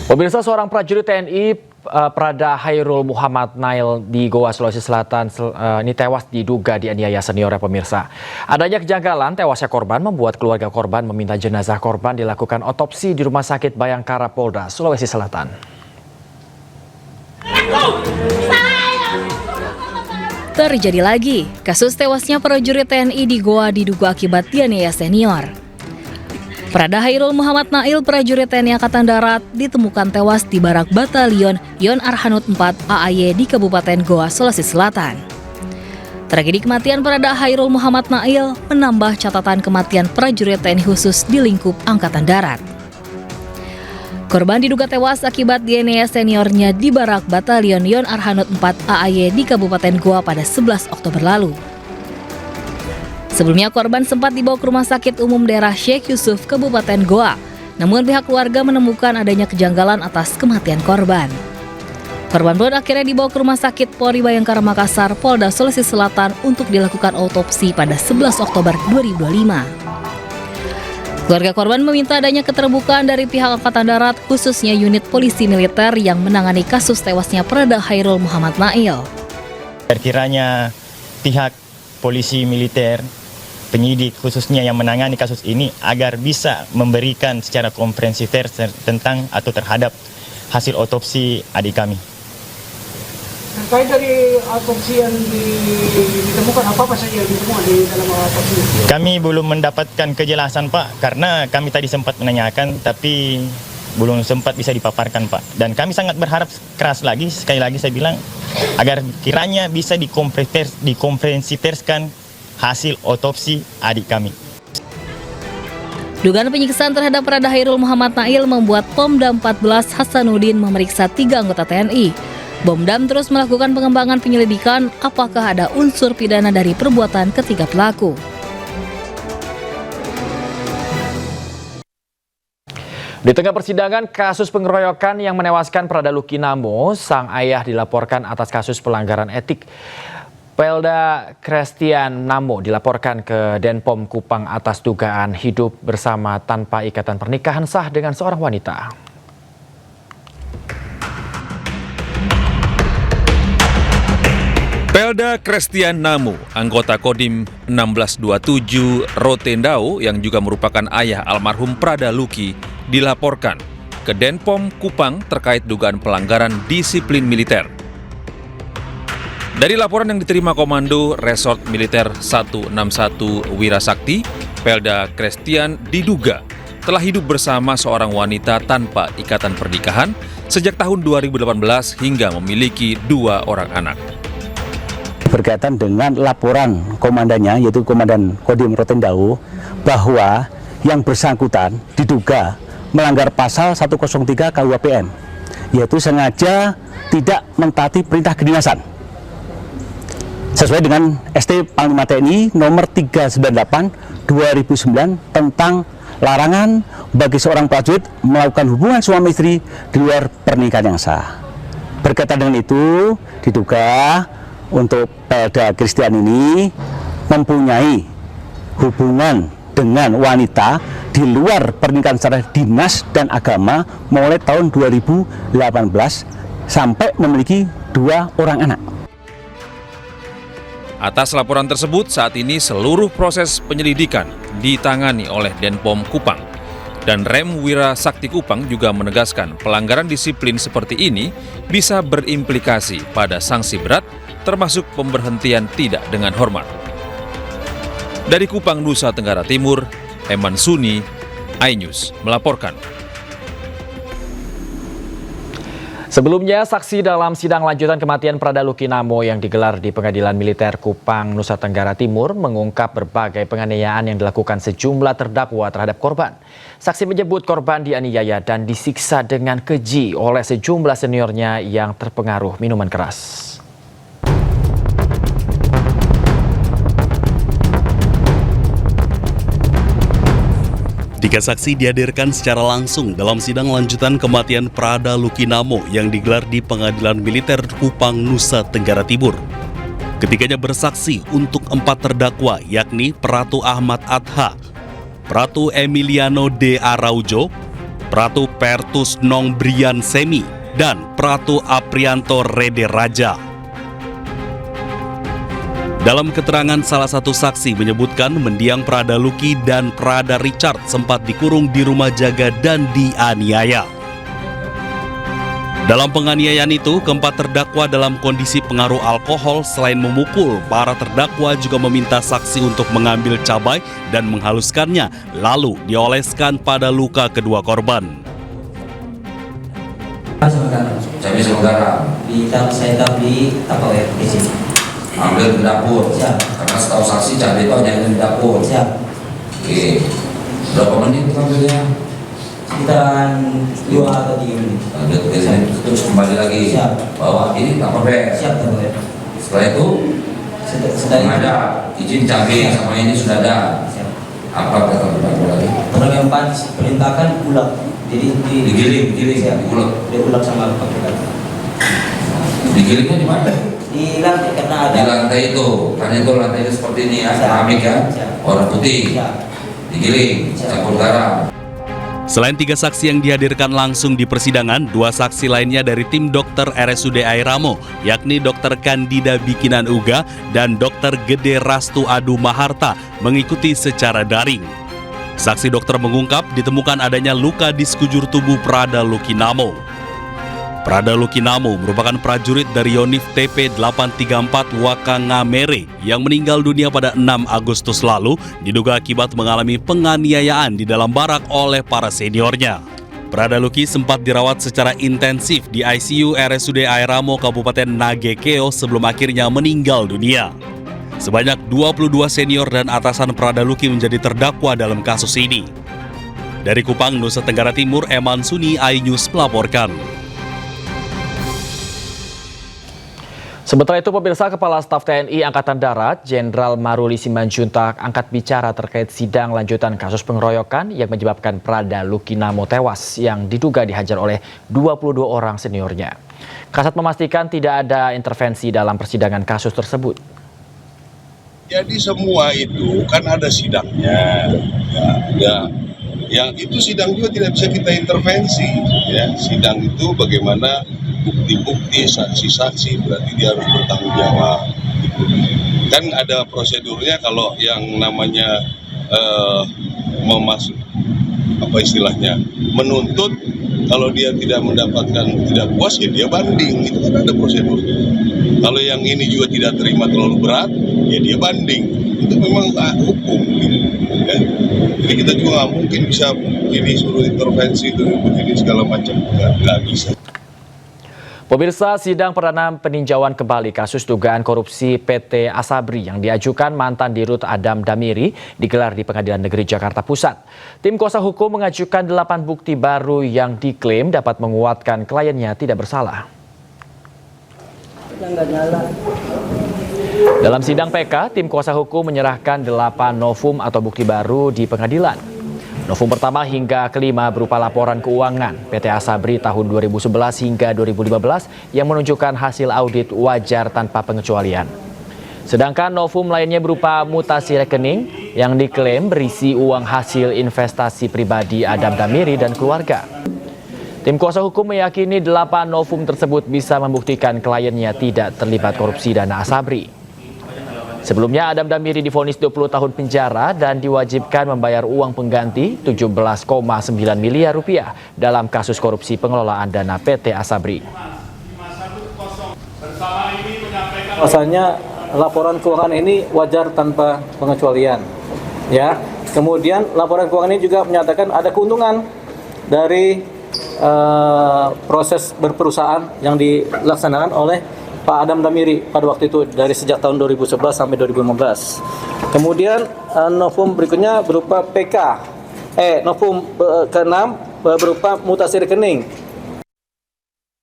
Pemirsa, seorang prajurit TNI Prada Hairul Muhammad Nail di Goa, Sulawesi Selatan ini tewas diduga dianiaya seniornya, pemirsa. Adanya kejanggalan tewasnya korban membuat keluarga korban meminta jenazah korban dilakukan otopsi di Rumah Sakit Bayangkara Polda, Sulawesi Selatan. Terjadi lagi, kasus tewasnya prajurit TNI di Goa diduga akibat dianiaya senior. Prada Hairul Muhammad Nail, prajurit TNI Angkatan Darat, ditemukan tewas di Barak Batalion Yon Arhanud 4 AAY di Kabupaten Goa, Sulawesi Selatan. Tragedi kematian Prada Hairul Muhammad Nail menambah catatan kematian prajurit TNI khusus di lingkup Angkatan Darat. Korban diduga tewas akibat dianiaya seniornya di Barak Batalion Yon Arhanud 4 AAY di Kabupaten Goa pada 11 Oktober lalu. Sebelumnya korban sempat dibawa ke Rumah Sakit Umum Daerah Sheikh Yusuf, Kabupaten Goa. Namun pihak keluarga menemukan adanya kejanggalan atas kematian korban. Korban pun akhirnya dibawa ke Rumah Sakit Polri Bayangkara Makassar, Polda Sulawesi Selatan untuk dilakukan autopsi pada 11 Oktober 2025. Keluarga korban meminta adanya keterbukaan dari pihak Angkatan Darat, khususnya unit polisi militer yang menangani kasus tewasnya Prada Hairul Muhammad Nail. Kiranya pihak polisi militer, penyidik khususnya yang menangani kasus ini agar bisa memberikan secara komprehensif tentang atau terhadap hasil otopsi adik kami. Terkait dari otopsi yang ditemukan, apa saja yang ditemukan di dalam otopsi? Kami belum mendapatkan kejelasan, Pak, karena kami tadi sempat menanyakan tapi belum sempat bisa dipaparkan, Pak. Dan kami sangat berharap keras lagi, sekali lagi saya bilang, agar kiranya bisa dikomprehensifkan hasil otopsi adik kami. Dugaan penyiksaan terhadap Prada Hairul Muhammad Nail membuat Pomdam 14 Hasanuddin memeriksa 3 anggota TNI. Pomdam terus melakukan pengembangan penyelidikan apakah ada unsur pidana dari perbuatan ketiga pelaku. Di tengah persidangan kasus pengeroyokan yang menewaskan Prada Luki Namo, sang ayah dilaporkan atas kasus pelanggaran etik. Pelda Christian Namo dilaporkan ke Denpom Kupang atas dugaan hidup bersama tanpa ikatan pernikahan sah dengan seorang wanita. Pelda Christian Namo, anggota Kodim 1627 Rotendao yang juga merupakan ayah almarhum Prada Luki, dilaporkan ke Denpom Kupang terkait dugaan pelanggaran disiplin militer. Dari laporan yang diterima Komando Resort Militer 161 Wirasakti, Pelda Christian diduga telah hidup bersama seorang wanita tanpa ikatan pernikahan sejak tahun 2018 hingga memiliki 2 orang anak. Berkaitan dengan laporan komandannya, yaitu Komandan Kodim Rotendao, bahwa yang bersangkutan diduga melanggar pasal 103 KUHPM, yaitu sengaja tidak mentaati perintah kedinasan sesuai dengan ST Panglima TNI nomor 398/2009 tentang larangan bagi seorang prajurit melakukan hubungan suami istri di luar pernikahan yang sah. Berkaitan dengan itu, diduga untuk Pelda Christian ini mempunyai hubungan dengan wanita di luar pernikahan secara dinas dan agama mulai tahun 2018 sampai memiliki 2 orang anak. Atas laporan tersebut, saat ini seluruh proses penyelidikan ditangani oleh Denpom Kupang. Dan Rem Wira Sakti Kupang juga menegaskan pelanggaran disiplin seperti ini bisa berimplikasi pada sanksi berat, termasuk pemberhentian tidak dengan hormat. Dari Kupang, Nusa Tenggara Timur, Eman Suni, iNews melaporkan. Sebelumnya, saksi dalam sidang lanjutan kematian Prada Luki Namo yang digelar di Pengadilan Militer Kupang, Nusa Tenggara Timur mengungkap berbagai penganiayaan yang dilakukan sejumlah terdakwa terhadap korban. Saksi menyebut korban dianiaya dan disiksa dengan keji oleh sejumlah seniornya yang terpengaruh minuman keras. 3 saksi dihadirkan secara langsung dalam sidang lanjutan kematian Prada Luki Namo yang digelar di Pengadilan Militer Kupang, Nusa Tenggara Timur. Ketiganya bersaksi untuk 4 terdakwa, yakni Pratu Ahmad Adha, Pratu Emiliano D. Araujo, Pratu Pertus Nong Brian Semi, dan Pratu Aprianto Rede Raja. Dalam keterangan salah satu saksi menyebutkan mendiang Prada Luki dan Prada Richard sempat dikurung di rumah jaga dan dianiaya. Dalam penganiayaan itu, keempat terdakwa dalam kondisi pengaruh alkohol. Selain memukul, para terdakwa juga meminta saksi untuk mengambil cabai dan menghaluskannya, lalu dioleskan pada luka kedua korban. Cabai sama garam. Saya tahu di Tupperware di sini. Ambil ke dapur. Siap. Karena setahu saksi cabai itu hanya di dapur. Siap. Oke. Berapa menit ambilnya? Sekitaran 2 atau 3 menit. Terus kembali lagi. Siap. Bawa ini Tupperware. Siap, Tupperware. Setelah itu ada izin cabai sama ini sudah ada. Siap. Apa kata terdakwa lagi? Yang 4 perintahkan ulek. Jadi digiling, diulek sama pakai. Digilingnya di mana? Di lantai, karena ada. Di lantai itu, karena itu lantainya seperti ini ya, keramik ya, warna putih. Digiling, campur garam. Selain 3 saksi yang dihadirkan langsung di persidangan, 2 saksi lainnya dari tim dokter RSUD Airamo, yakni Dr. Kandida Bikinan Uga dan Dr. Gede Rastu Adu Maharta mengikuti secara daring. Saksi dokter mengungkap ditemukan adanya luka di sekujur tubuh Prada Luki Namo. Prada Luki Namo merupakan prajurit dari Yonif TP 834 Wakangamere yang meninggal dunia pada 6 Agustus lalu diduga akibat mengalami penganiayaan di dalam barak oleh para seniornya. Prada Luki sempat dirawat secara intensif di ICU RSUD Airamo Kabupaten Nagekeo sebelum akhirnya meninggal dunia. Sebanyak 22 senior dan atasan Prada Luki menjadi terdakwa dalam kasus ini. Dari Kupang, Nusa Tenggara Timur, Eman Suni, iNews melaporkan. Sementara itu, pemirsa, Kepala Staf TNI Angkatan Darat, Jenderal Maruli Simanjuntak angkat bicara terkait sidang lanjutan kasus pengeroyokan yang menyebabkan Prada Luki Namo tewas yang diduga dihajar oleh 22 orang seniornya. Kasat memastikan tidak ada intervensi dalam persidangan kasus tersebut. Jadi semua itu kan ada sidangnya, yang itu sidang juga tidak bisa kita intervensi. Ya, sidang itu bagaimana bukti-bukti, saksi-saksi, berarti dia harus bertanggung jawab. Kan ada prosedurnya kalau yang namanya menuntut, kalau dia tidak mendapatkan, tidak puas, ya dia banding, itu kan ada prosedurnya. Kalau yang ini juga tidak terima terlalu berat, ya dia banding. Itu memang hukum. Ya. Jadi kita juga nggak mungkin bisa ini suruh intervensi itu begini segala macam, nggak bisa. Pemirsa, sidang perdana peninjauan kembali kasus dugaan korupsi PT Asabri yang diajukan mantan Dirut Adam Damiri digelar di Pengadilan Negeri Jakarta Pusat. Tim kuasa hukum mengajukan 8 bukti baru yang diklaim dapat menguatkan kliennya tidak bersalah. Dalam sidang PK, tim kuasa hukum menyerahkan 8 novum atau bukti baru di pengadilan. Novum pertama hingga kelima berupa laporan keuangan PT Asabri tahun 2011 hingga 2015 yang menunjukkan hasil audit wajar tanpa pengecualian. Sedangkan novum lainnya berupa mutasi rekening yang diklaim berisi uang hasil investasi pribadi Adam Damiri dan keluarga. Tim kuasa hukum meyakini 8 novum tersebut bisa membuktikan kliennya tidak terlibat korupsi dana Asabri. Sebelumnya Adam Damiri divonis 20 tahun penjara dan diwajibkan membayar uang pengganti 17,9 miliar rupiah dalam kasus korupsi pengelolaan dana PT Asabri. Bahwasanya laporan keuangan ini wajar tanpa pengecualian. Ya. Kemudian laporan keuangan ini juga menyatakan ada keuntungan dari proses berperusahaan yang dilaksanakan oleh Pak Adam Damiri pada waktu itu dari sejak tahun 2011 sampai 2015. Kemudian novum berikutnya berupa PK. Novum ke-6 berupa mutasi rekening